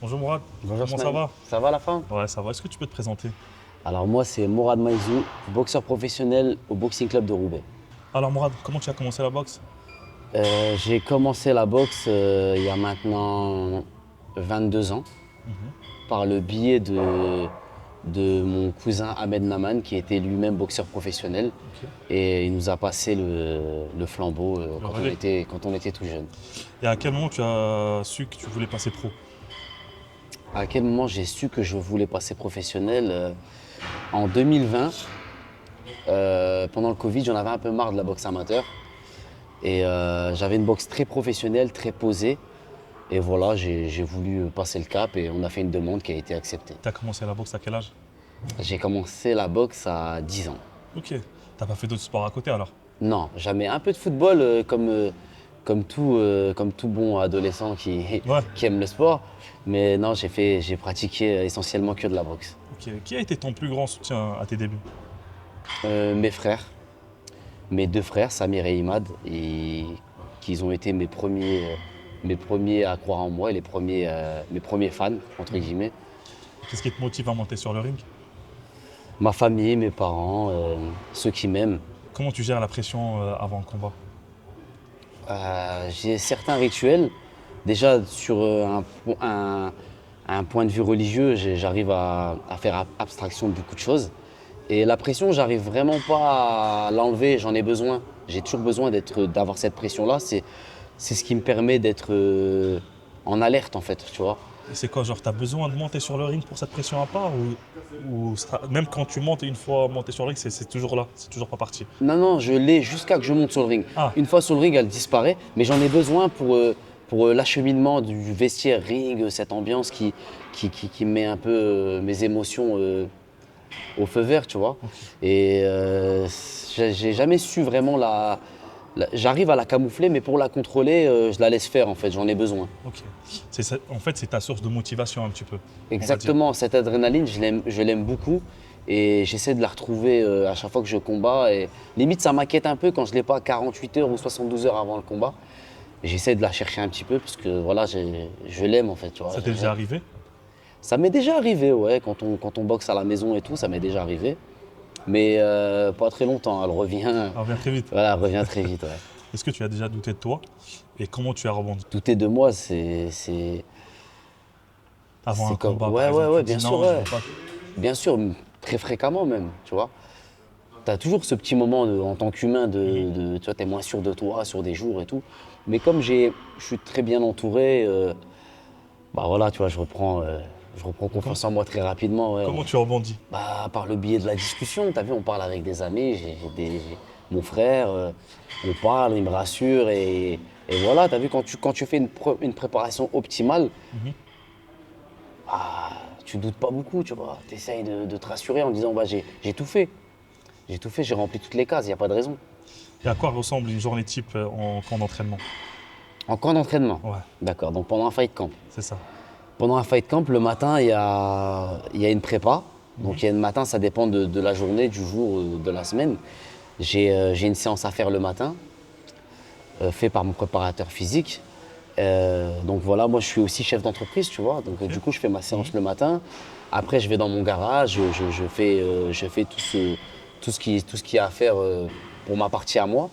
Bonjour Mourad, Bonjour comment ça Smaïl. va? Ça va la fin? Ouais, ça va. Est-ce que tu peux te présenter? Alors moi c'est Mourad Maïzou, boxeur professionnel au Boxing Club de Roubaix. Alors Mourad, comment tu as commencé la boxe? J'ai commencé la boxe il y a maintenant 22 ans par le biais de mon cousin Ahmed Naman qui était lui-même boxeur professionnel Ok. et il nous a passé le flambeau Le relais. quand on était tout jeune. Et à quel moment tu as su que tu voulais passer pro? À quel moment j'ai su que je voulais passer professionnel? En 2020, pendant le Covid, j'en avais un peu marre de la boxe amateur. Et j'avais une boxe très professionnelle, très posée. Et voilà, j'ai voulu passer le cap et on a fait une demande qui a été acceptée. Tu as commencé la boxe à quel âge? J'ai commencé la boxe à 10 ans. Ok. T'as pas fait d'autres sports à côté alors? Non, jamais. Un peu de football comme tout bon adolescent qui, Ouais. qui aime le sport. Mais non, j'ai pratiqué essentiellement que de la boxe. Ok. Qui a été ton plus grand soutien à tes débuts? Mes frères, mes deux frères, Samir et Imad, et qu'ils ont été mes premiers à croire en moi et mes premiers fans, entre guillemets. Qu'est-ce qui te motive à monter sur le ring? Ma famille, mes parents, ceux qui m'aiment. Comment tu gères la pression avant le combat? J'ai certains rituels. Déjà, sur un point de vue religieux, j'arrive à faire abstraction de beaucoup de choses. Et la pression, j'arrive vraiment pas à l'enlever, j'en ai besoin. J'ai toujours besoin d'avoir cette pression-là. C'est ce qui me permet d'être en alerte, en fait, tu vois. Et c'est quoi, genre t'as besoin de monter sur le ring pour cette pression à part même quand tu montes une fois monté sur le ring, c'est toujours là, c'est toujours pas parti. Non, non, je l'ai jusqu'à que je monte sur le ring. Ah, Une fois sur le ring, elle disparaît, mais j'en ai besoin pour l'acheminement du vestiaire ring, cette ambiance qui met un peu mes émotions au feu vert, tu vois. Et j'ai jamais su vraiment j'arrive à la camoufler, mais pour la contrôler, je la laisse faire en fait, j'en ai besoin. ok. En fait, c'est ta source de motivation un petit peu, on va dire. Exactement, cette adrénaline, je l'aime beaucoup et j'essaie de la retrouver à chaque fois que je combats. Et limite, ça m'inquiète un peu quand je l'ai pas 48 heures ou 72 heures avant le combat. J'essaie de la chercher un petit peu parce que voilà, je l'aime en fait, tu vois. Ça t'est déjà arrivé? Ça m'est déjà arrivé, ouais, quand on boxe à la maison et tout, ça m'est déjà arrivé. Mais pas très longtemps, elle revient, Ça revient très vite. voilà, elle revient très vite, ouais. Est-ce que tu as déjà douté de toi et comment tu as rebondi? Douter de moi, Avant un c'est comme, combat, par ouais, ouais, exemple, ouais, tu te bien dis sûr, non, je ouais. veux pas. Bien sûr, très fréquemment même, tu vois. Tu as toujours ce petit moment en tant qu'humain tu vois, tu es moins sûr de toi sur des jours et tout. Mais comme je suis très bien entouré, bah voilà, tu vois, je reprends Com- confiance en moi très rapidement. Ouais. Comment tu rebondis? Bah, par le biais de la discussion, tu as vu, on parle avec des amis, mon frère, on parle, il me rassure et voilà, tu as vu, quand tu fais une préparation optimale, Mhm. tu doutes pas beaucoup, tu vois. Tu essayes de te rassurer en disant, bah, j'ai tout fait. J'ai tout fait, j'ai rempli toutes les cases, il n'y a pas de raison. Et à quoi ressemble une journée type en camp d'entraînement? En camp d'entraînement. Ouais, D'accord, donc pendant un fight camp. c'est ça. Pendant un fight camp, le matin, il y a une prépa. Mhm. Donc il y a le matin, ça dépend de la journée, du jour, de la semaine. J'ai une séance à faire le matin, fait par mon préparateur physique. Donc voilà, moi je suis aussi chef d'entreprise, tu vois. Donc du coup, je fais ma séance le matin. Après, je vais dans mon garage, je fais tout ce qu'il y a à faire pour ma partie à moi.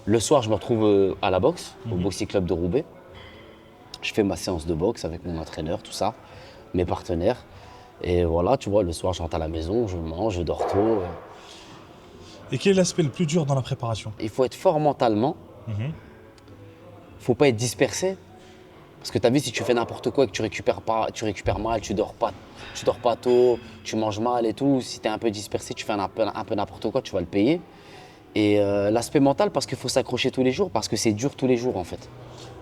Le soir, je me retrouve à la boxe, au Boxing Club de Roubaix. Je fais ma séance de boxe avec mon entraîneur, tout ça, mes partenaires. Et voilà, tu vois, le soir, je rentre à la maison, je mange, je dors tôt. Et quel est l'aspect le plus dur dans la préparation? Il faut être fort mentalement, Mhm. faut pas être dispersé. Parce que tu as vu, si tu fais n'importe quoi et que tu récupères mal, tu dors pas tôt, tu manges mal et tout, si tu es un peu dispersé, tu fais un peu n'importe quoi, tu vas le payer. Et l'aspect mental, parce qu'il faut s'accrocher tous les jours, parce que c'est dur tous les jours en fait.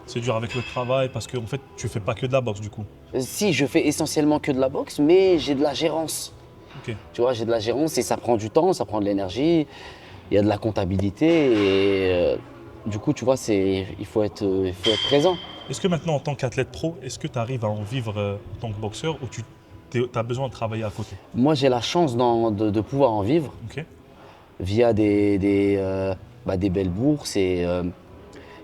C'est dur avec le travail parce qu'en fait, tu fais pas que de la boxe du coup. Si, je fais essentiellement que de la boxe, mais j'ai de la gérance. Ok. Tu vois, j'ai de la gérance et ça prend du temps, ça prend de l'énergie, il y a de la comptabilité et du coup, tu vois, il faut être présent. Est-ce que maintenant, en tant qu'athlète pro, est-ce que tu arrives à en vivre en tant que boxeur ou tu as besoin de travailler à côté? Moi, j'ai la chance de pouvoir en vivre Ok. via des belles bourses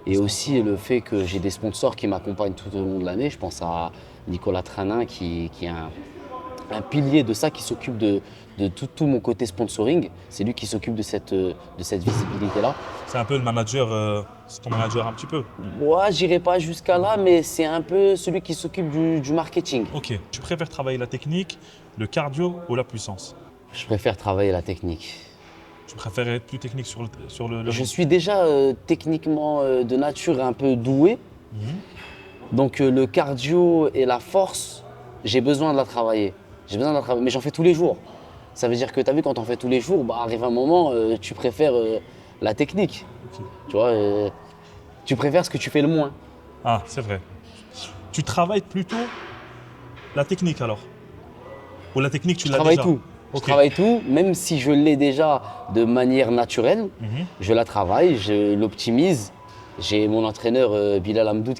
et aussi le fait que j'ai des sponsors qui m'accompagnent tout au long de l'année. Je pense à Nicolas Tranin, qui est un pilier de ça, qui s'occupe de tout mon côté sponsoring. C'est lui qui s'occupe de cette visibilité-là. C'est un peu le manager, c'est ton manager un petit peu. Moi, j'irai pas jusqu'à là, mais c'est un peu celui qui s'occupe du marketing. Ok. Tu préfères travailler la technique, le cardio ou la puissance? Je préfère travailler la technique. Tu préfères être plus technique sur le Je ring? suis déjà techniquement de nature un peu doué. Mhm. Donc le cardio et la force, j'ai besoin de la travailler. J'ai besoin de la travailler, mais j'en fais tous les jours. Ça veut dire que tu as vu, quand on fait tous les jours, bah, arrive un moment, tu préfères la technique. Ok. Tu vois, tu préfères ce que tu fais le moins. Ah, c'est vrai. Tu travailles plutôt la technique alors? Ou la technique, tu Je l'as travaille déjà? tout. Je Ok. travaille tout, même si je l'ai déjà de manière naturelle, Mhm. je la travaille, je l'optimise. J'ai mon entraîneur Bilal Hamdoud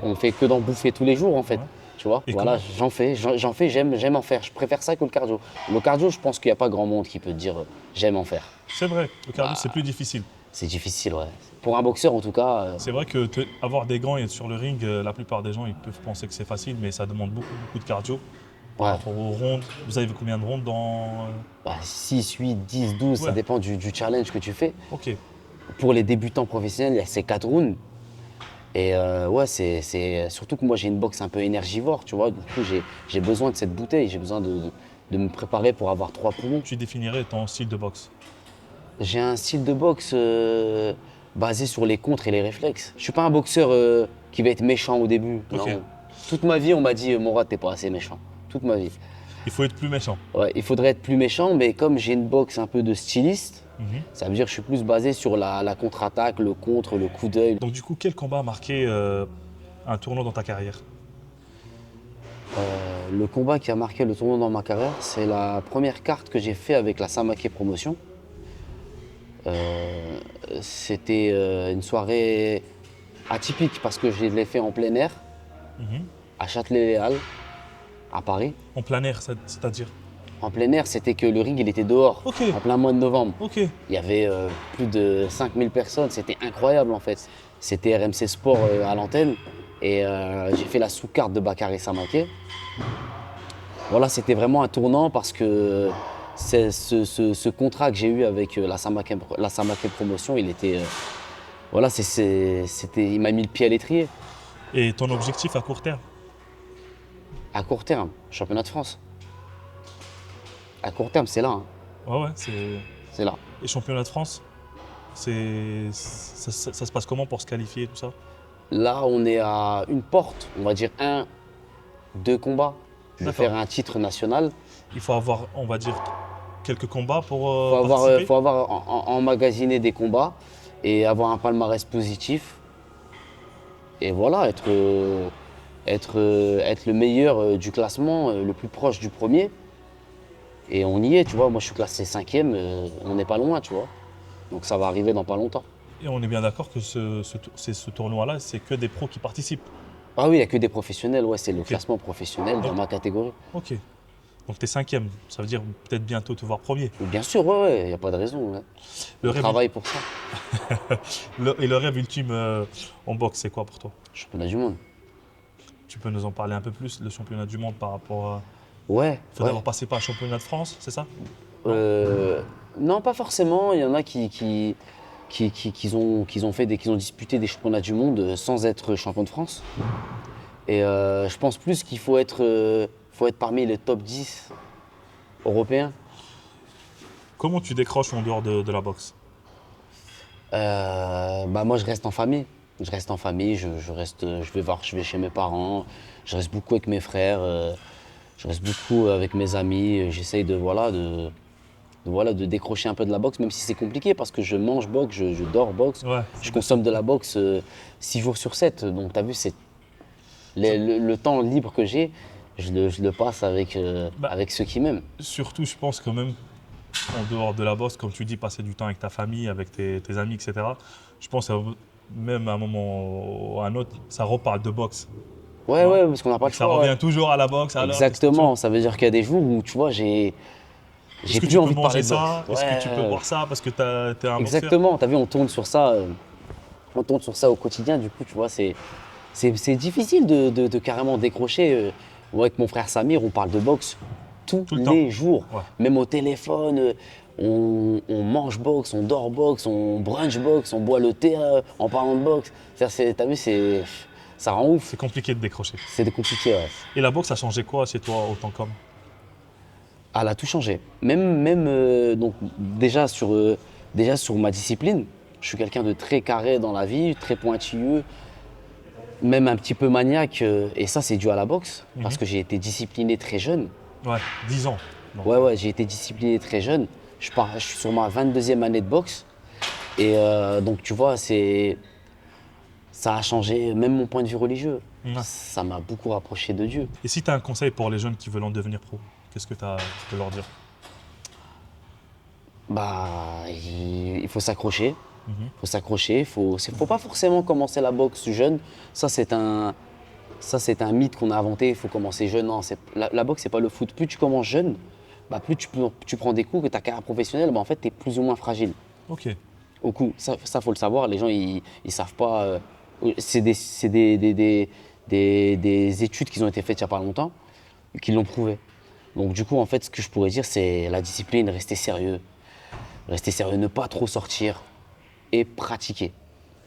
on fait que d'en bouffer tous les jours en fait. Ouais. Tu vois, Et voilà, comment- j'en fais, j'aime en faire. Je préfère ça que le cardio. Le cardio, je pense qu'il n'y a pas grand monde qui peut te dire j'aime en faire. C'est vrai, le cardio, Bah. c'est plus difficile. C'est difficile, ouais. Pour un boxeur en tout cas, C'est vrai que avoir des gants et être sur le ring, la plupart des gens ils peuvent penser que c'est facile, mais ça demande beaucoup, beaucoup de cardio par ouais. rapport aux rondes. Vous avez combien de rondes dans. 6, 8, 10, 12, ça Ouais. dépend du challenge que tu fais. Ok. Pour les débutants professionnels, il y a ces 4 rounds. Et ouais, c'est surtout que moi j'ai une boxe un peu énergivore, tu vois. Du coup, j'ai besoin de cette bouteille, j'ai besoin de me préparer pour avoir 3 poumons. Tu définirais ton style de boxe? J'ai un style de boxe basé sur les contres et les réflexes. Je suis pas un boxeur qui va être méchant au début. Ok. Non. Toute ma vie, on m'a dit Mourad, t'es pas assez méchant. Toute ma vie. Il faut être plus méchant. Ouais, il faudrait être plus méchant, mais comme j'ai une boxe un peu de styliste, Mhm. ça veut dire que je suis plus basé sur la contre-attaque, le contre, le coup d'œil. Donc du coup, quel combat a marqué un tournant dans ta carrière? Le combat qui a marqué le tournant dans ma carrière, c'est la première carte que j'ai fait avec la Samake Promotion. C'était une soirée atypique parce que je l'ai fait en plein air, Mhm. à Châtelet-Les-Halles, à Paris. En plein air, c'est-à-dire? En plein air, c'était que le ring il était dehors, Ok. en plein mois de novembre. Ok. Il y avait plus de 5000 personnes, c'était incroyable en fait. C'était RMC Sport à l'antenne et j'ai fait la sous-carte de Bakary Samake. Voilà, c'était vraiment un tournant parce que ce contrat que j'ai eu avec la Samake Promotion, il était. Voilà, il m'a mis le pied à l'étrier. Et ton objectif à court terme? À court terme, championnat de France. À court terme, c'est là, hein, Ouais, ouais, c'est là. Et championnat de France, ça se passe comment pour se qualifier, tout ça? Là, on est à une porte, on va dire 2 combats de D'accord. faire un titre national. Il faut avoir, on va dire, quelques combats pour Il faut avoir emmagasiné des combats et avoir un palmarès positif. Et voilà, être le meilleur du classement, le plus proche du premier. Et on y est, tu vois. Moi, je suis classé 5e, on n'est pas loin, tu vois. Donc ça va arriver dans pas longtemps. Et on est bien d'accord que ce tournoi-là, c'est que des pros qui participent. Ah oui, il n'y a que des professionnels, ouais, c'est le Ok. classement professionnel dans Donc- ma catégorie. Ok. Donc tu es 5e, ça veut dire peut-être bientôt te voir premier. Bien sûr, ouais, il n'y a pas de raison. Ouais. Le On rêve, travaille pour ça. et le rêve ultime en boxe, c'est quoi pour toi? Championnat du monde. Tu peux nous en parler un peu plus, le championnat du monde par rapport à. Ouais. Il faut ouais. d'abord passer par le championnat de France, c'est ça? Non, pas forcément. Il y en a qui ont disputé des championnats du monde sans être champion de France. Et je pense plus qu'il faut être parmi les top 10 européens. Comment tu décroches en dehors de la boxe? Moi, je reste en famille. Je reste en famille, je vais chez mes parents, je reste beaucoup avec mes frères, je reste beaucoup avec mes amis. J'essaye de décrocher un peu de la boxe, même si c'est compliqué parce que je mange boxe, je dors boxe, Ouais. je consomme de la boxe 6 jours sur 7. Donc, tu as vu, c'est le temps libre que j'ai, je le passe avec ceux qui m'aiment. Surtout, je pense que même en dehors de la boxe, comme tu dis, passer du temps avec ta famille, avec tes amis, etc. Je pense que même à un moment ou à un autre, ça reparle de boxe. Ouais, ouais, parce qu'on n'a pas le Ça choix. revient Ouais. toujours à la boxe. Alors, Exactement, ça veut dire qu'il y a des jours où, tu vois, Est-ce j'ai que plus tu peux envie de parler manger de ça? boxe. Est-ce que tu peux Ouais. boire ça parce que t'es un boxeur? Exactement, tu as vu, on tourne sur ça au quotidien, du coup, tu vois, c'est difficile de carrément décrocher. Moi, avec mon frère Samir, on parle de boxe tous Tout le temps. les jours. Ouais. Même au téléphone, on mange boxe, on dort boxe, on brunch boxe, on boit le thé en parlant de boxe. T'as vu, ça rend ouf. C'est compliqué de décrocher. C'est compliqué, ouais. Et la boxe a changé quoi chez toi autant qu'homme? Ah, elle a tout changé. Même donc, déjà sur ma discipline, je suis quelqu'un de très carré dans la vie, très pointilleux, même un petit peu maniaque. Et ça, c'est dû à la boxe, parce que j'ai été discipliné très jeune. Ouais, 10 ans. Donc, Ouais, j'ai été discipliné très jeune. Je suis sur ma 22e année de boxe. Et donc, tu vois, ça a changé même mon point de vue religieux. Ouais. Ça m'a beaucoup rapproché de Dieu. Et si tu as un conseil pour les jeunes qui veulent en devenir pro, qu'est-ce que tu peux leur dire? Bah, il faut s'accrocher. Mhm. Faut s'accrocher. Faut pas forcément commencer la boxe jeune. Ça, c'est un mythe qu'on a inventé. Il faut commencer jeune. Non, la boxe, c'est pas le foot. Plus tu commences jeune, bah, plus tu prends des coups, que ta carrière professionnelle, bah, en fait, tu es plus ou moins fragile Ok. au coup. Ça, faut le savoir. Les gens, ils savent pas. C'est des études qui ont été faites il n'y a pas longtemps qui l'ont prouvé. Donc, du coup, en fait, ce que je pourrais dire, c'est la discipline, rester sérieux. Rester sérieux, ne pas trop sortir et pratiquer.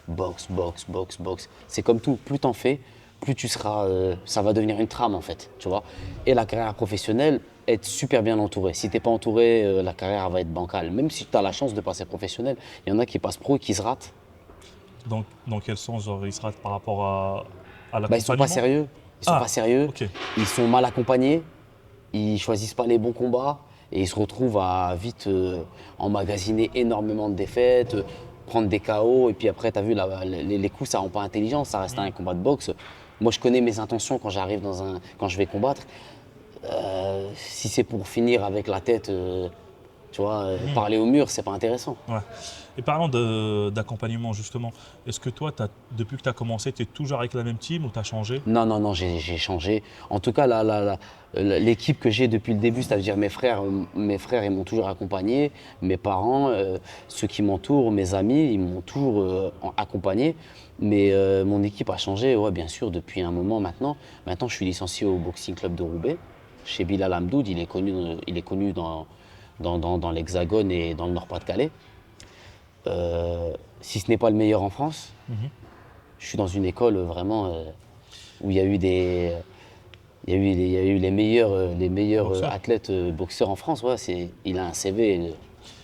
Boxe, boxe, boxe, boxe. C'est comme tout, plus t'en fais, plus tu seras, ça va devenir une trame en fait, tu vois. Et la carrière professionnelle, être super bien entouré. Si t'es pas entouré, la carrière va être bancale. Même si tu as la chance de passer professionnel, il y en a qui passent pro et qui se ratent. Dans quel sens, genre, ils se ratent par rapport à Bah, l'accompagnement? ils sont pas sérieux. Ils sont Ah, pas sérieux. ok. Ils sont mal accompagnés. Ils choisissent pas les bons combats et ils se retrouvent à vite emmagasiner énormément de défaites, prendre des KO. Et puis après, tu as vu, les coups, ça rend pas intelligent. Ça reste un combat de boxe. Moi, je connais mes intentions quand j'arrive quand je vais combattre. Si c'est pour finir avec la tête, tu vois, parler au mur, c'est pas intéressant. Ouais. Et parlant d'accompagnement, justement, est-ce que toi, depuis que tu as commencé, tu es toujours avec la même team ou tu as changé? Non, non, non, j'ai changé. En tout cas, l'équipe que j'ai depuis le début, c'est-à-dire mes frères, ils m'ont toujours accompagné. Mes parents, ceux qui m'entourent, mes amis, ils m'ont toujours accompagné. Mais mon équipe a changé, ouais, bien sûr, depuis un moment maintenant. Maintenant, je suis licencié au Boxing Club de Roubaix, chez Bilal Hamdoud. Il est connu dans l'Hexagone et dans le Nord-Pas-de-Calais. Si ce n'est pas le meilleur en France, je suis dans une école vraiment où il y a eu les meilleurs Boxeurs. athlètes boxeurs en France. Ouais, il a un CV,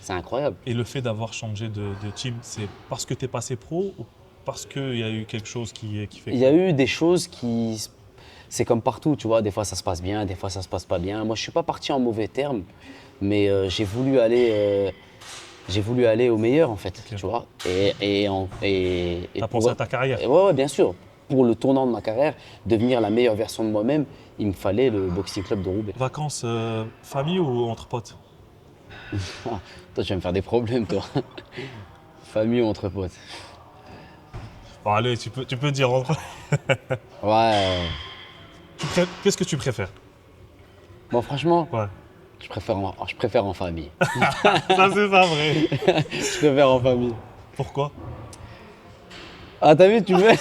c'est incroyable. Et le fait d'avoir changé de team, c'est parce que tu es passé pro ou parce qu'il y a eu quelque chose qui fait Il y a eu des choses qui, c'est comme partout, tu vois. Des fois ça se passe bien, des fois ça se passe pas bien. Moi, je suis pas parti en mauvais termes, mais j'ai voulu aller au meilleur en fait, Ok. tu vois. Et Tu as pensé à ta carrière? ouais, bien sûr. Pour le tournant de ma carrière, devenir la meilleure version de moi-même, il me fallait le Boxing Club de Roubaix. Vacances, famille ou entre potes? Ah, toi, tu vas me faire des problèmes, toi. Famille ou entre potes. Bon, allez, tu peux dire entre. Ouais. Qu'est-ce que tu préfères? Bon, franchement, Ouais. je préfère en famille. Ça, c'est pas vrai. Je préfère en famille. Pourquoi? Ah, t'as vu, tu veux.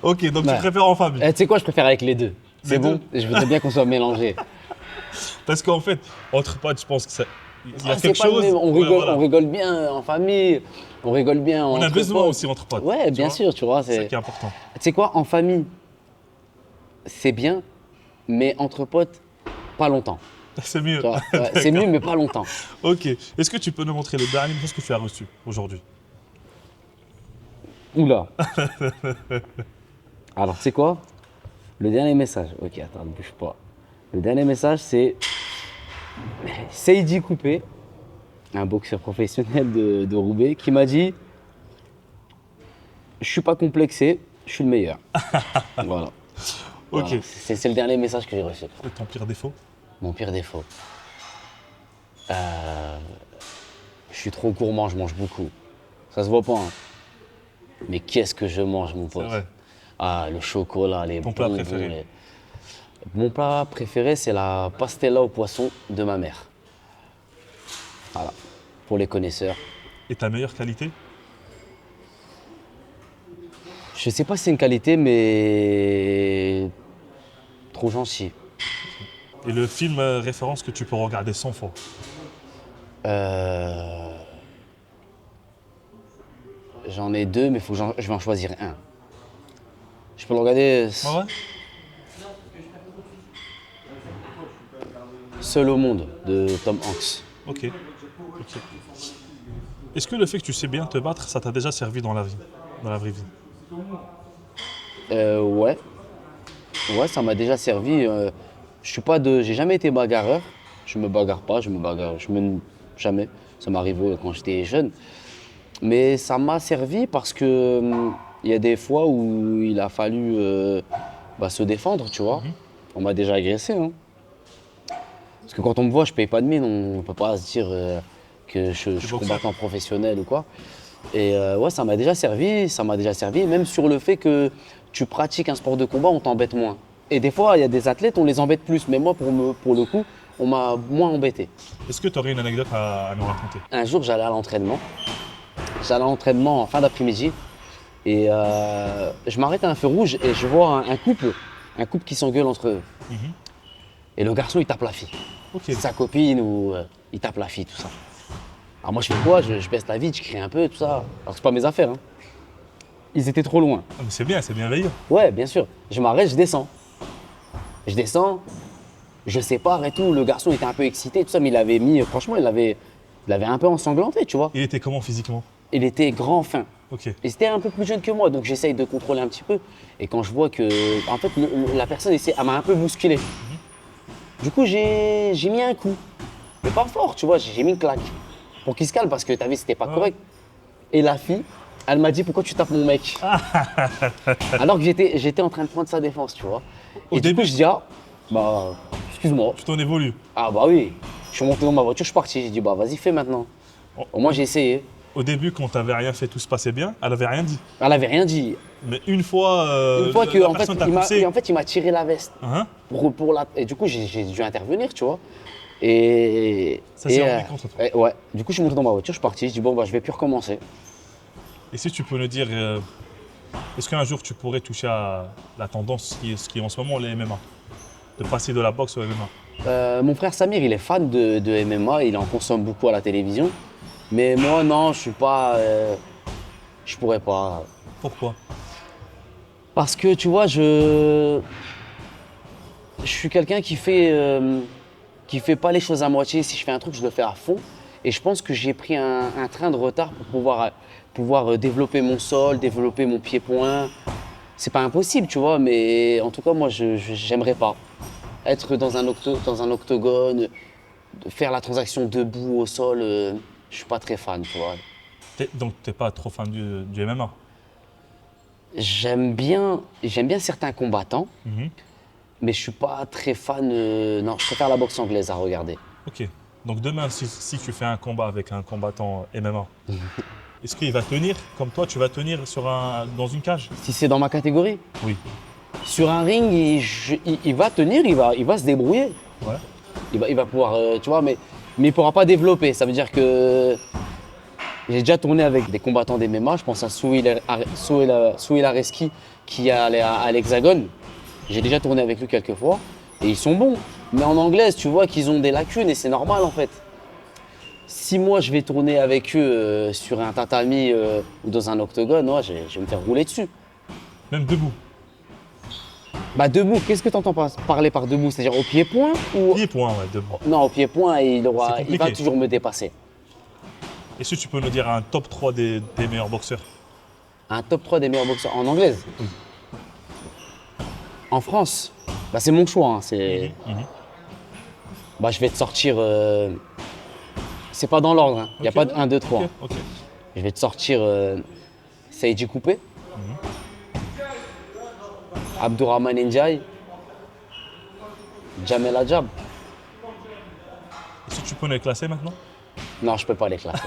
Ok, donc Ouais. tu préfères en famille. Tu sais quoi, je préfère avec les deux. Les C'est bon. deux. Je voudrais bien qu'on soit mélangés. Parce qu'en fait, entre potes, je pense que il y a Ah, c'est quelque pas le chose. même. On Ouais, rigole, voilà. on rigole bien en famille. On rigole bien On a entre besoin potes. aussi entre potes. Ouais, tu bien vois. sûr, tu vois. C'est ça qui est important. Tu sais quoi, en famille, c'est bien, mais entre potes, pas longtemps. C'est mieux. Tu vois. Ouais, c'est mieux, mais pas longtemps. Ok. Est-ce que tu peux nous montrer le dernier message que tu as reçu aujourd'hui? Oula. Alors, tu sais quoi? Le dernier message. Ok, attends, ne bouge pas. Le dernier message, c'est Seydi Coupé, un boxeur professionnel de Roubaix, qui m'a dit: je suis pas complexé, je suis le meilleur. Voilà. Ok. Voilà. C'est le dernier message que j'ai reçu. Et ton pire défaut? Mon pire défaut. Je suis trop gourmand, je mange beaucoup. Ça se voit pas, hein. Mais qu'est-ce que je mange, mon C'est pote? vrai. Ah, le chocolat, les Ton plat bonbons, préféré? Mon plat préféré, c'est la pastella au poisson de ma mère. Voilà, pour les connaisseurs. Et ta meilleure qualité? Je sais pas si c'est une qualité, mais trop gentil. Et le film référence que tu peux regarder 100 fois. Euh, J'en ai deux, mais je vais en choisir un. Je peux le regarder Ah ouais? Seul au monde de Tom Hanks. Ok. Ok. Est-ce que le fait que tu sais bien te battre, ça t'a déjà servi dans la vie, dans la vraie vie? Ouais, ouais, ça m'a déjà servi. J'ai jamais été bagarreur. Je me bagarre pas, jamais. Ça m'est arrivé quand j'étais jeune. Mais ça m'a servi parce que il y a des fois où il a fallu se défendre, tu vois. On m'a déjà agressé, hein. Parce que quand on me voit, je paye pas de mine. On ne peut pas se dire que je suis boxeur. combattant professionnel ou quoi. Et ouais, ça m'a déjà servi. Ça m'a déjà servi, même sur le fait que tu pratiques un sport de combat, on t'embête moins. Et des fois, il y a des athlètes, on les embête plus. Mais moi, pour le coup, on m'a moins embêté. Est-ce que tu aurais une anecdote à nous raconter? Un jour, j'allais à l'entraînement. J'allais à l'entraînement en fin d'après-midi. Et je m'arrête à un feu rouge et je vois un couple qui s'engueule entre eux. Et le garçon, il tape la fille. Ok. C'est sa copine ou il tape la fille, tout ça. Alors moi, je fais quoi? Je baisse la vitre, je crie un peu, tout ça. Alors que c'est pas mes affaires, hein. Ils étaient trop loin. Ah, mais c'est bien, c'est bienveillant. Ouais, bien sûr. Je m'arrête, je descends. Je descends, je sépare et tout. Le garçon était un peu excité, tout ça, mais franchement, il avait un peu ensanglanté, tu vois. Il était comment physiquement? Il était grand, fin. Ok. Et c'était un peu plus jeune que moi, donc j'essaye de contrôler un petit peu. Et quand je vois que, en fait, la personne, elle m'a un peu bousculé. Du coup, j'ai mis un coup. Mais pas fort, tu vois, j'ai mis une claque. Pour qu'il se calme, parce que t'as vu, c'était pas correct. Et la fille, elle m'a dit, pourquoi tu tapes mon mec? Alors que j'étais en train de prendre sa défense, tu vois. Au Et du début- coup, je dis, excuse-moi. Tu t'en évolues. Ah bah oui. Je suis monté dans ma voiture, je suis parti. J'ai dit, vas-y, fais maintenant. Au moins, j'ai essayé. Au début, quand t'avais rien fait, tout se passait bien, elle avait rien dit. Elle avait rien dit. Mais une fois, Une fois que, la en fait, personne t'a poussé. il m'a tiré la veste. Hein? Et du coup, j'ai dû intervenir, tu vois. Et. Ça s'est et, rendu contre toi. ouais. Du coup, je suis monté dans ma voiture, je suis parti. Je dis, je vais plus recommencer. Et si tu peux nous dire, est-ce qu'un jour tu pourrais toucher à la tendance qui est en ce moment les MMA? De passer de la boxe au MMA? Mon frère Samir, il est fan de MMA, il en consomme beaucoup à la télévision. Mais moi, non, je suis pas. Je pourrais pas. Pourquoi? Parce que, tu vois, je suis quelqu'un qui fait pas les choses à moitié. Si je fais un truc, je le fais à fond. Et je pense que j'ai pris un train de retard pour pouvoir développer mon sol, développer mon pied-point. C'est pas impossible, tu vois, mais en tout cas, moi, j'aimerais pas être dans un octogone, faire la transaction debout au sol. Je suis pas très fan, tu vois. Donc t'es pas trop fan du MMA? J'aime bien certains combattants, mais je suis pas très fan. Non, je préfère la boxe anglaise à regarder. Ok. Donc demain, si tu fais un combat avec un combattant MMA, est-ce qu'il va tenir comme toi, tu vas tenir dans une cage? Si c'est dans ma catégorie, Oui. sur un ring, il va tenir, il va se débrouiller. Ouais. Il va pouvoir, tu vois, mais il pourra pas développer. Ça veut dire que j'ai déjà tourné avec des combattants d'MMA. Je pense à Souheil Areski qui est allé à l'Hexagone. J'ai déjà tourné avec lui quelques fois et ils sont bons. Mais en anglaise, tu vois qu'ils ont des lacunes et c'est normal en fait. Si moi je vais tourner avec eux sur un tatami ou dans un octogone, ouais, je vais me faire rouler dessus. Même debout. Bah debout, qu'est-ce que tu entends parler par debout? C'est-à-dire au pied-point ou... Pied-point, ouais, debout. Non, au pied-point, il va compliqué. toujours me dépasser. Est-ce que tu peux nous dire un top 3 des meilleurs boxeurs? Un top 3 des meilleurs boxeurs en anglaise? Oui. En France? Bah c'est mon choix, hein, Bah je vais te sortir... C'est pas dans l'ordre, hein. Il n'y a Ok, pas de ouais. 1, 2, 3. Ok. Je vais te sortir Seiji Coupé, Abdourahmane Ndiaye, Jamel Adjab. Est-ce que tu peux nous les classer maintenant? Non, je peux pas les classer.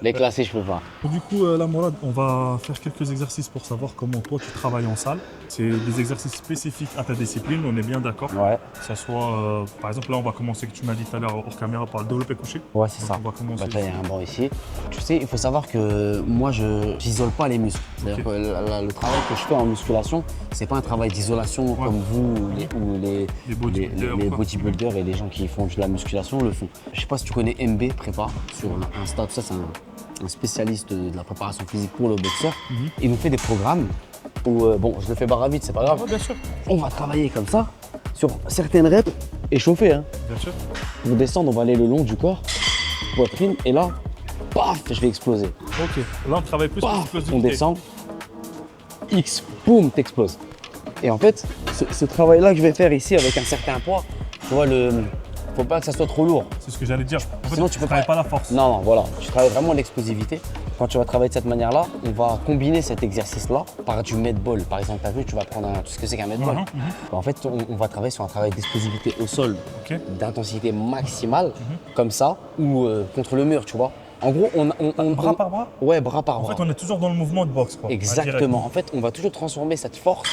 Les classer, je peux pas. Du coup, là, Mourad, on va faire quelques exercices pour savoir comment toi tu travailles en salle. C'est des exercices spécifiques à ta discipline, on est bien d'accord. Ouais, Que ça soit, par exemple, là, on va commencer, que tu m'as dit tout à l'heure hors caméra, par le développé couché. ouais, c'est Donc, ça. on va commencer. Bah, il y a un banc ici. Tu sais, il faut savoir que moi, je n'isole pas les muscles. C'est-à-dire Ok. que le travail que je fais en musculation, c'est pas un travail d'isolation comme vous ou Les bodybuilders les ou quoi. bodybuilders et les gens qui font de la musculation le font. Je sais pas si tu connais MB Prépa sur Insta, tout ça, c'est un spécialiste de la préparation physique pour le boxeur. Il nous fait des programmes où, bon, je le fais barre à vide, c'est pas grave. Ouais, bien sûr, On va travailler comme ça sur certaines reps et chauffer. Hein. bien sûr. Pour descendre, on va aller le long du corps, poitrine, et là, paf, je vais exploser. Ok, là, on travaille plus sur Paf, l'explosivité. on descend, X, boum, t'exploses. Et en fait, ce travail-là que je vais faire ici avec un certain poids, tu vois, faut pas que ça soit trop lourd. C'est ce que j'allais dire. En fait, Sinon, tu peux travailles pas- pas la force. Non, non, voilà, tu travailles vraiment l'explosivité. Quand tu vas travailler de cette manière-là, on va combiner cet exercice-là par du med ball. Par exemple, tu as vu, tu vas prendre tout ce que c'est qu'un med ball. En fait, on va travailler sur un travail d'explosivité au sol, Ok. d'intensité maximale, comme ça, ou contre le mur, tu vois. En gros, Bras par bras. Ouais, bras par En bras. fait, on est toujours dans le mouvement de boxe, quoi. Exactement. En fait, on va toujours transformer cette force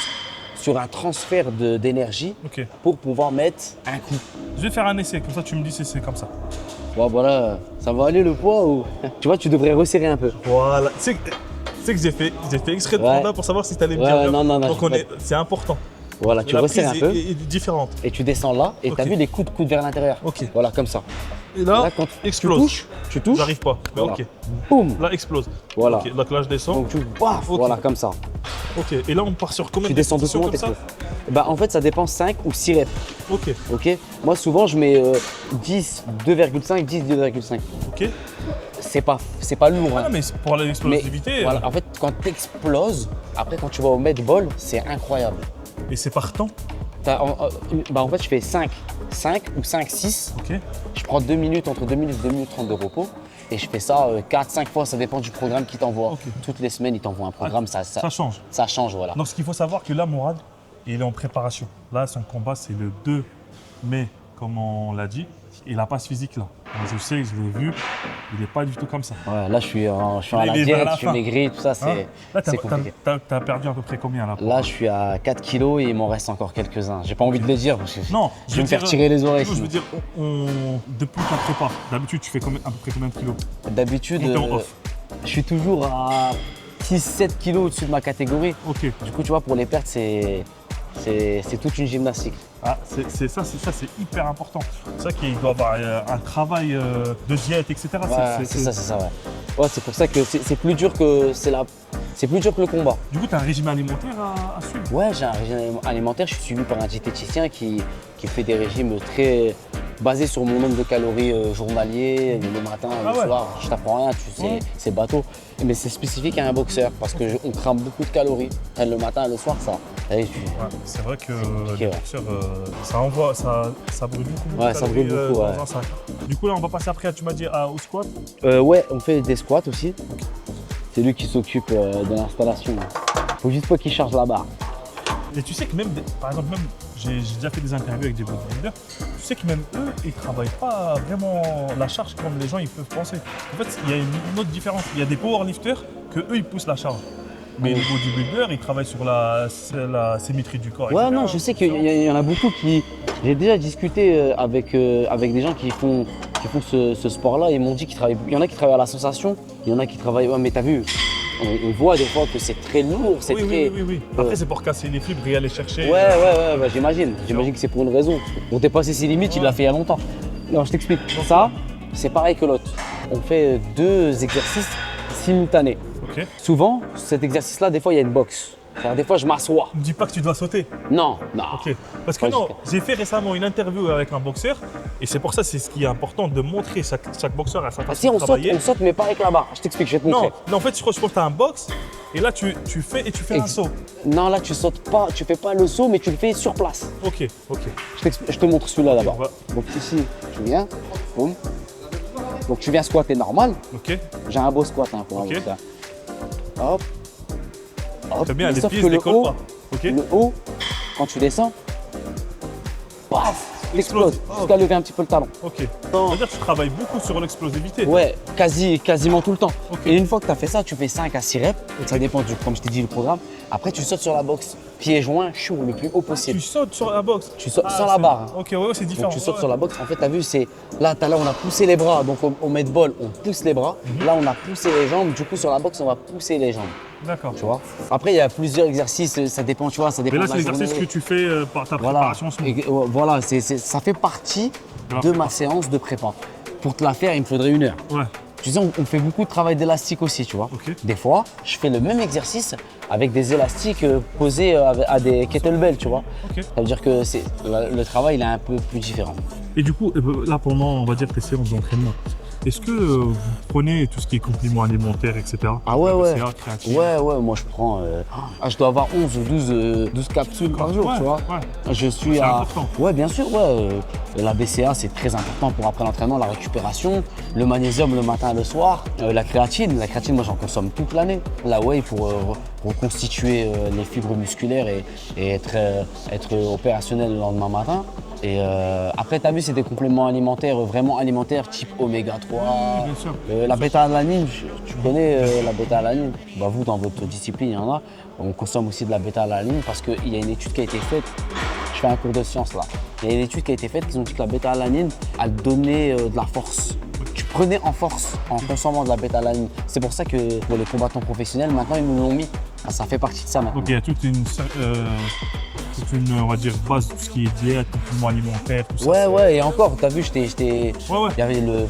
sur un transfert d'énergie Ok. pour pouvoir mettre un coup. Je vais faire un essai, comme ça tu me dis si c'est comme ça. Bon, voilà, ça va aller le poids ou... Tu vois, tu devrais resserrer un peu. Voilà. Tu sais que j'ai fait exprès de Ouais. prendre là pour savoir si tu allais me Ouais, dire. ouais, bien. non, non, non, Donc je c'est important. Voilà, tu La resserres un prise peu est différente. et tu descends là et tu as Ok. vu les coudes vers l'intérieur. Ok. Voilà, comme ça. Et là, Là, quand explose. tu touches, J'arrive pas. Mais Voilà. ok. boum. Là, explose. Voilà. Ok. Donc là, je descends. Donc tu paf, Ok. voilà, comme ça. Ok. Et là, on part sur combien Tu de descends répétitions doucement, comme ça t'exploses. Bah, en fait, ça dépend 5 ou 6 reps. Ok. Ok. Moi, souvent, je mets 10, 2,5, 10, 2,5. Ok. C'est pas lourd. Hein. Ah, mais pour l'explosivité, Mais, voilà, en fait, quand tu exploses, après, quand tu vas au med ball, c'est incroyable. et c'est par temps. En fait, je fais 5 ou 5, 6. Ok. Je prends 2 minutes, entre 2 minutes et 2 minutes 30 de repos. Et je fais ça 4, 5 fois, ça dépend du programme qu'il t'envoie. Ok. Toutes les semaines, il t'envoie un programme, Ça change. ça change, voilà. Donc, ce qu'il faut savoir, que là, Mourad, il est en préparation. Là, son combat, c'est le 2 mai, comme on l'a dit. Et la passe physique, là. Moi, je sais, je l'ai vu, il n'est pas du tout comme ça. Ouais, là, je suis à Là, la il est vers diète, la je suis fin. maigri, tout ça, Hein Là, c'est compliqué. t'as perdu à peu près combien, là Là, je suis à 4 kilos et il m'en reste encore quelques-uns. J'ai pas envie de le dire parce que Non, je vais me faire tirer les oreilles. Je veux sinon. dire, depuis qu'on prépare, d'habitude, tu fais à peu près combien de kilos D'habitude, On est en off. je suis toujours à 6-7 kilos au-dessus de ma catégorie. Ok. Du coup, tu vois, pour les pertes, c'est toute une gymnastique. Ah, c'est hyper important. C'est ça qu'il doit avoir un travail de diète, etc. Ouais, c'est ça, ouais. Ouais, c'est pour ça que c'est plus dur que c'est plus dur que le combat. Du coup, tu as un régime alimentaire à suivre. Ouais, j'ai un régime alimentaire, je suis suivi par un diététicien qui fait des régimes très basés sur mon nombre de calories journalier, le matin, Ah le ouais. soir. Je t'apprends rien, tu sais, Ouais. c'est bateau. Mais c'est spécifique à un boxeur parce qu'on crame beaucoup de calories. Le matin et le soir, ça. Et tu- Ouais, c'est vrai que compliqué, les ouais. boxeurs, ça brûle beaucoup. Ouais, de ça brûle calories, beaucoup, dans ouais. un sac. Du coup, là, on va passer après, tu m'as dit, au squat. Ouais, on fait des squats aussi. C'est lui qui s'occupe de l'installation. Faut juste pas qu'il charge la barre. Et tu sais que même, par exemple, même j'ai déjà fait des interviews avec des bodybuilders, tu sais que même eux, ils travaillent pas vraiment la charge comme les gens ils peuvent penser. En fait, il y a une autre différence. Il y a des powerlifters que eux, ils poussent la charge. Mais les bodybuilders, ils travaillent sur la symétrie du corps. Ouais, etc. non, je sais qu'il y en a beaucoup qui. J'ai déjà discuté avec des gens qui font ce sport-là. Ils m'ont dit qu'il y en a qui travaillent à la sensation, il y en a qui travaillent. Ouais, mais t'as vu, on voit des fois que c'est très lourd, c'est Oui, très. oui. Après, c'est pour casser les fibres et aller chercher. Ouais, bah, j'imagine. J'imagine que c'est pour une raison. Pour dépasser ses limites, il l'a fait il y a longtemps. Non, je t'explique. Ça, c'est pareil que l'autre. On fait 2 exercices simultanés. Ok. Souvent, cet exercice-là, des fois, il y a une boxe. C'est-à-dire, des fois, je m'assois. Ne me dis pas que tu dois sauter. Non. Ok. Parce que Ouais, non, j'ai fait récemment une interview avec un boxeur et c'est pour ça c'est ce qui est important de montrer chaque boxeur à sa façon Si de on travailler. saute, mais pas avec la barre. Je t'explique, je vais te montrer. Non, en fait, je crois que tu as un box et là tu fais un Ex- saut. Non, là, tu sautes pas, tu fais pas le saut, mais tu le fais sur place. Ok. Je te montre celui-là d'abord. on va- Donc ici, tu viens, boum. Donc tu viens squatter normal. Ok. J'ai un beau squat hein, pour un Ok. boxeur. Hop. Hop. Très bien, Mais les sauf pieds que se décollent pas. Ok. le haut, quand tu descends, paf, t'exploses Ah, jusqu'à lever un petit peu le talon. Ok. C'est-à-dire que tu travailles beaucoup sur l'explosivité. Ouais, quasiment tout le temps. Ok. Et une fois que tu as fait ça, tu fais 5 à 6 reps. Ça dépend, comme je t'ai dit, le programme. Après, tu sautes sur la boxe, pieds joints, chou, le plus haut possible. Tu sautes sur la boxe. Tu sautes sans la barre. Hein. Ok, ouais, c'est différent. Donc tu sautes Ouais. sur la boxe. En fait, tu as vu, c'est là, tout à l'heure, on a poussé les bras. Donc au med ball, on pousse les bras. Là, on a poussé les jambes. Du coup, sur la boxe, on va pousser les jambes. D'accord. Tu vois. Après, il y a plusieurs exercices. Ça dépend, tu vois, ça dépend Mais là, de c'est la l'exercice journée. que tu fais par ta Voilà, préparation en ce moment. voilà, ça fait partie De la de ma prépa. séance de prépa. Pour te la faire, il me faudrait 1 heure. Ouais. Tu sais, on fait beaucoup de travail d'élastique aussi, tu vois. Ok. Des fois, je fais le même exercice avec des élastiques posés à des kettlebells, tu vois. Ok. Ça veut dire que le travail, il est un peu plus différent. Et du coup, là, pendant, on va dire, tes séances d'entraînement, est-ce que vous prenez tout ce qui est compléments alimentaires, etc. Ah ouais, ouais. BCA, créatine. Ouais, moi je prends. Je dois avoir 11 ou 12 capsules par jour, Ouais, tu vois. ouais. Je suis C'est à. important. Ouais, bien sûr, ouais. La BCA, c'est très important pour après l'entraînement, la récupération. Le magnésium le matin et le soir. La créatine, moi j'en consomme toute l'année. La whey pour reconstituer les fibres musculaires et être opérationnel le lendemain matin. Et après, tu as vu, c'est des compléments alimentaires, vraiment alimentaires, type oméga 3. Bien sûr. La bêta-alanine, tu connais la bêta-alanine? Bah, vous, dans votre discipline, il y en a. On consomme aussi de la bêta-alanine parce qu'il y a une étude qui a été faite. Je fais un cours de sciences là. Il y a une étude qui a été faite qui ont dit que la bêta-alanine, elle donnait de la force. Tu prenais en force en consommant de la bêta-alanine. C'est pour ça que pour les combattants professionnels, maintenant, ils nous l'ont mis. Ah, ça fait partie de ça maintenant. Donc il y a toute une, on va dire, base de tout ce qui est diète, compléments alimentaires, tout ça. Ouais, et encore, t'as vu, Ouais, ouais. il y avait le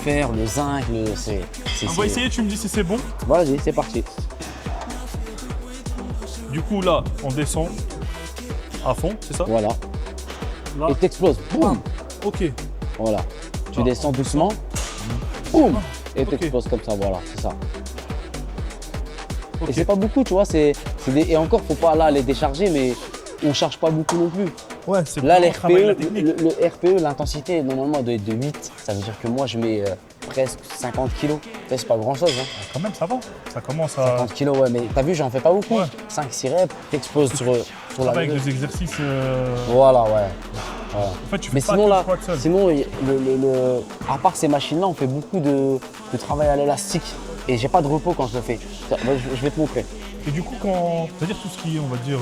fer, le zinc, On va essayer, tu me dis si c'est bon. Vas-y, c'est parti. Du coup, là, on descend à fond, c'est ça? Voilà. Là. Et t'exploses. Boum. Ok. Voilà. Tu Ah. descends doucement. Boum. Et Ok. t'exploses comme ça, voilà, c'est ça. Ok. Et c'est pas beaucoup, tu vois, et encore, faut pas là les décharger, mais on charge pas beaucoup non plus. Ouais, c'est Là, vraiment travailler la l'RPE, technique. le RPE, l'intensité, normalement, doit être de 8. Ça veut dire que moi, je mets presque 50 kilos. C'est pas grand chose, hein. Quand même, ça va. Ça commence à 50 kilos, ouais, mais t'as vu, j'en fais pas beaucoup. Ouais. 5-6 reps, t'exploses sur la travailler avec longueur. des exercices. Voilà, ouais. Voilà. En fait, tu fais Mais pas sinon, que là, le squat seul. sinon, à part ces machines-là, on fait beaucoup de travail à l'élastique. Et j'ai pas de repos quand je le fais. Je vais te montrer. Et du coup, c'est-à-dire tout ce qui est, on va dire,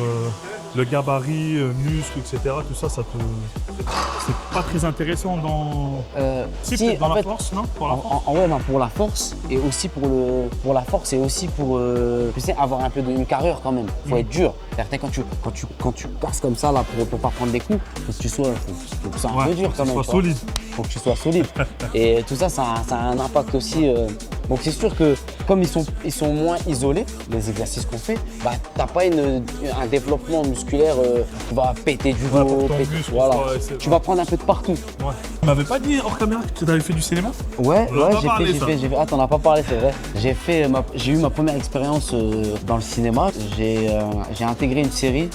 le gabarit, muscles, etc., tout ça, c'est pas très intéressant dans. Si, peut-être dans en la fait, force, non? Pour la force. ouais, non, pour la force et aussi pour la force et aussi pour tu sais, avoir un peu d'une carrure quand même. Faut être dur. C'est-à-dire quand tu casses comme ça là pour pas prendre des coups, faut que tu sois faut que tu sois un peu dur quand même. Sois tu vois. solide. Faut que tu sois solide. Et tout ça, ça a un impact aussi. Donc c'est sûr que comme ils sont moins isolés, les exercices qu'on fait, bah t'as pas un développement musculaire qui va péter du Ouais, dos, pour ton péter- muscle, voilà. ouais, c'est- Tu vas prendre un peu de partout. Ouais. Tu m'avais pas dit hors caméra que tu avais fait du cinéma? Ouais, On en a pas parlé, j'ai ça. fait. Ah, t'en as pas parlé, c'est vrai. J'ai eu ma première expérience dans le cinéma. J'ai intégré une série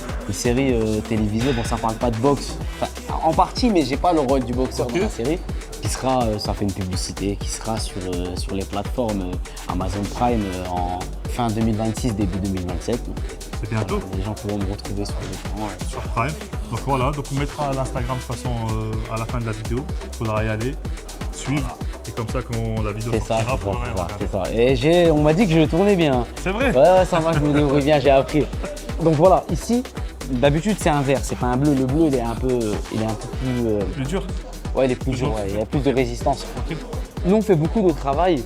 télévisée. Bon, ça parle pas de boxe, enfin, en partie, mais j'ai pas le rôle du boxeur Ok. dans la série. Qui sera, ça fait une publicité, qui sera sur les plateformes Amazon Prime en fin 2026, début 2027. Donc, C'est bientôt. les gens pourront me retrouver sur l'écran. Sur Prime. Donc voilà, donc on mettra l'Instagram de toute façon à la fin de la vidéo. Il faudra y aller, suivre. Et comme ça, quand la vidéo C'est ça, sortira, on pourra regarder. c'est ça. Et on m'a dit que je tournais bien. C'est vrai? Ouais, ça va, je me débrouille bien, j'ai appris. Donc voilà, ici, d'habitude c'est un vert, c'est pas un bleu. Le bleu il est un peu plus. Plus dur. Ouais, il est plus dur, ouais, il y a plus de résistance. Ok. Nous on fait beaucoup de travail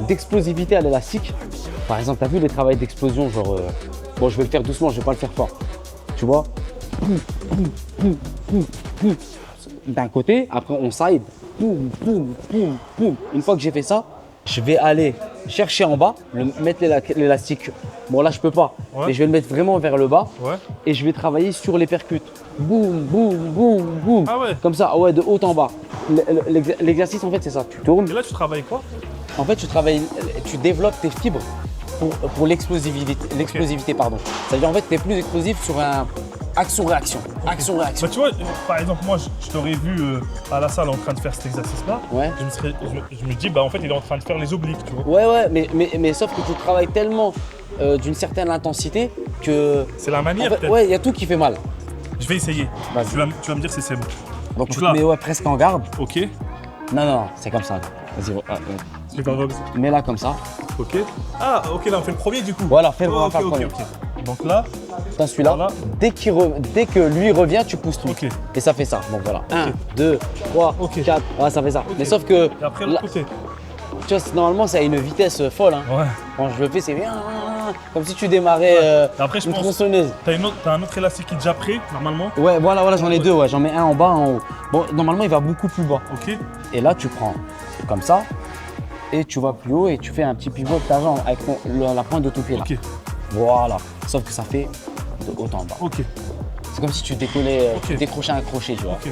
d'explosivité à l'élastique. Par exemple, t'as vu les travails d'explosion, genre. Bon, je vais le faire doucement, je vais pas le faire fort. Tu vois? D'un côté, après on side. Poum, poum, poum, poum. Une fois que j'ai fait ça, je vais aller chercher en bas, mettre l'élastique. Bon là je peux pas, Ouais. mais je vais le mettre vraiment vers le bas Ouais. et je vais travailler sur les percutes. Boum, boum, boum, boum. Ah ouais. Comme ça, ouais, de haut en bas. L'exercice en fait c'est ça, tu tournes. Et là, tu travailles quoi? En fait tu développes tes fibres pour l'explosivité, pardon. C'est-à-dire en fait tu es plus explosif sur un action-réaction. Action-réaction. Bah, tu vois, par exemple, moi, je t'aurais vu à la salle en train de faire cet exercice-là. Ouais. Je me dis, bah en fait, il est en train de faire les obliques, tu vois. Ouais, mais sauf que tu travailles tellement d'une certaine intensité que. C'est la En manière, fait, peut-être. ouais, il y a tout qui fait mal. Je vais essayer. Vas-y. Tu vas me dire si c'est bon. Donc tu là- te mets presque en garde. Ok. Non, non, c'est comme ça. Là. Vas-y, C'est pas grave. mets-la comme ça. Ok. Ah, ok, là, on fait le premier du coup. Voilà, on va ok, faire le ok, premier. ok. Donc là, Dans celui-là, Voilà. dès que lui revient, tu pousses lui. Ok. Et ça fait ça. Donc voilà. 1, 2, 3, Ok. 4. Voilà, ça fait ça. Ok. Mais sauf que, et après, là, l'autre côté. tu vois, normalement, ça a une vitesse folle. Hein. Ouais. Quand je le fais, c'est bien. Comme si tu démarrais Et après, je une pense, tronçonneuse. t'as un autre élastique qui est déjà prêt, normalement. Ouais, voilà, j'en ai deux. Ouais. J'en mets un en bas, un en haut. Bon, normalement, il va beaucoup plus bas. Ok. Et là, tu prends comme ça. Et tu vas plus haut et tu fais un petit pivot de ta jambe avec la pointe de ton pied là. Ok. Voilà. Sauf que ça fait de haut en bas. Ok. C'est comme si tu décollais, Ok. tu décrochais un crochet, tu vois. Ok.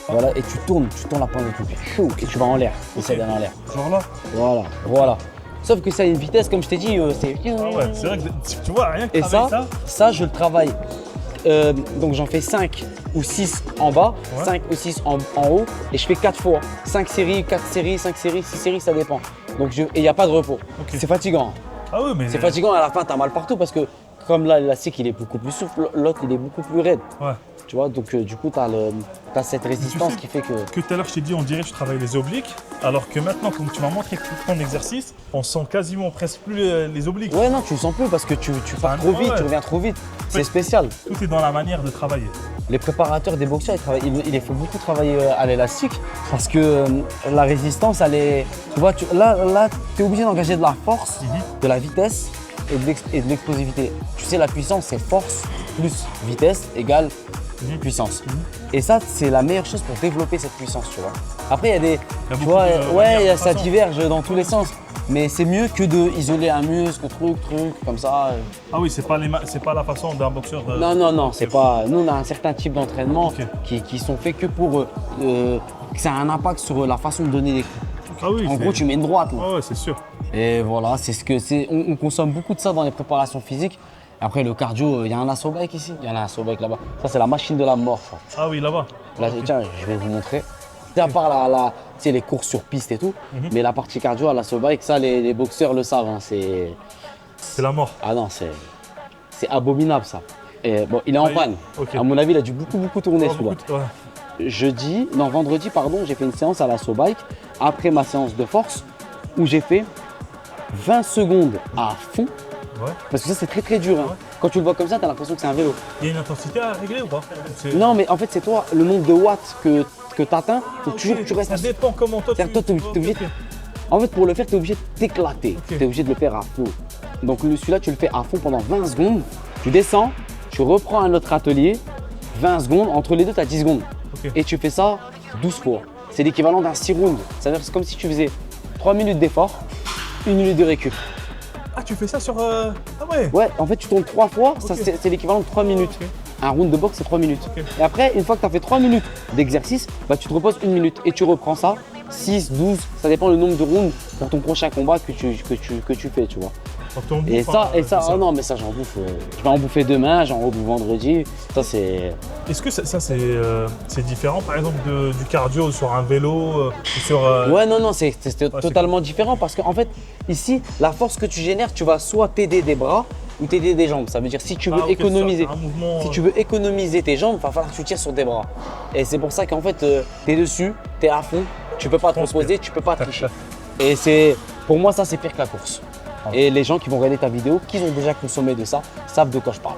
Voilà, et tu tournes la pointe de ton pied. Chou, et tu vas en l'air. Essaie d'aller en l'air. Genre là. Voilà. Sauf que ça a une vitesse, comme je t'ai dit, c'est. Ah ouais, c'est vrai que tu vois, rien que Et travailler ça, je le travaille. Donc j'en fais 5 ou 6 en bas, Ouais. 5 ou 6 en haut, et je fais 4 fois. 5 séries, 4 séries, 5 séries, 6 séries, ça dépend. Donc et il n'y a pas de repos. Ok. C'est fatigant. Ah oui, mais. C'est fatigant, à la fin, tu as mal partout parce que comme là, l'élastique, il est beaucoup plus souple, l'autre, il est beaucoup plus raide. Ouais. Tu vois, donc du coup, tu as cette résistance sais qui fait que. Que tout à l'heure, je t'ai dit, on dirait que je travaille les obliques, alors que maintenant, comme tu m'as montré tout ton exercice, on sent quasiment presque plus les obliques. Ouais, non, tu le sens plus parce que tu pars trop vite, ouais. tu reviens trop vite. C'est Ouais. spécial. Tout est dans la manière de travailler. Les préparateurs des boxeurs, il les faut beaucoup travailler à l'élastique parce que la résistance, elle est. Tu vois, là tu es obligé d'engager de la force, de la vitesse et de l'explosivité. Tu sais, la puissance, c'est force plus vitesse égale puissance. Et ça, c'est la meilleure chose pour développer cette puissance, tu vois. Après, il y a des. Il y a Tu beaucoup vois, de ouais, manières de ça façon. diverge dans tous les sens. Mais c'est mieux que d'isoler un muscle, truc, comme ça. Ah oui, c'est pas la façon d'un boxeur de. Non, c'est pas. Nous, on a un certain type d'entraînement Ok. qui sont faits que pour que ça a un impact sur la façon de donner les coups. Ah oui, En c'est- gros, tu mets une droite là. Ah ouais, c'est sûr. Et voilà, c'est ce que c'est. On consomme beaucoup de ça dans les préparations physiques. Après, le cardio, il y a un assaut bike ici. Il y en a un assaut bike là-bas. Ça, c'est la machine de la mort. Ça. Ah oui, là-bas. Là, tiens, je vais vous montrer. C'est à part tu sais, les courses sur piste et tout. Mais la partie cardio à l'assaut bike, ça, les boxeurs le savent. Hein, C'est la mort. Ah non, c'est abominable ça. Et bon, il est en Ah, il- panne. ok. À mon avis, il a dû beaucoup tourner Ouais, celui-là. beaucoup de- ouais. Vendredi, pardon, j'ai fait une séance à l'assaut bike après ma séance de force où j'ai fait 20 secondes à fond. Ouais. Parce que ça, c'est très dur. Hein. Ouais. Quand tu le vois comme ça, tu as l'impression que c'est un vélo. Il y a une intensité à régler ou pas? Non, mais en fait, c'est toi, le nombre de watts que tu atteins, faut toujours que tu restes. Ça dépend comment toi C'est-à-dire, toi, t'es obligé Ok. En fait, pour le faire, tu es obligé de t'éclater. Ok. Tu es obligé de le faire à fond. Donc, celui-là, tu le fais à fond pendant 20 secondes. Tu descends, tu reprends un autre atelier, 20 secondes. Entre les deux, tu as 10 secondes. Ok. Et tu fais ça 12 fois. C'est l'équivalent d'un 6 rounds. C'est-à-dire que c'est comme si tu faisais 3 minutes d'effort, 1 minute de récup. Ah, tu fais ça sur. Ah ouais. Ouais, en fait, tu tournes 3 fois, ça, Ok. c'est l'équivalent de 3 minutes. Ok. Un round de boxe, c'est 3 minutes. Ok. Et après, une fois que tu as fait 3 minutes d'exercice, bah, tu te reposes 1 minute et tu reprends ça. 6, 12, ça dépend le nombre de rounds pour ton prochain combat que tu fais, tu vois. Donc, t'en Et bouffes, ça, hein, c'est oh non, mais ça, j'en bouffe. Je vais en bouffer demain, j'en rebouffe vendredi. Ça, c'est. Est-ce que ça c'est différent par exemple du cardio sur un vélo ou sur. Ouais, non, c'est c'est totalement différent parce qu'en fait, ici, la force que tu génères, tu vas soit t'aider des bras ou t'aider des jambes. Ça veut dire si tu veux Ah, ok, économiser. c'est un mouvement, Si tu veux économiser tes jambes, il va falloir que tu tires sur tes bras. Et c'est pour ça qu'en fait, t'es dessus, t'es à fond, tu peux pas te Transpire. reposer, tu peux pas tricher. Et pour moi, ça, c'est pire que la course. Et les gens qui vont regarder ta vidéo, qui ont déjà consommé de ça, savent de quoi je parle.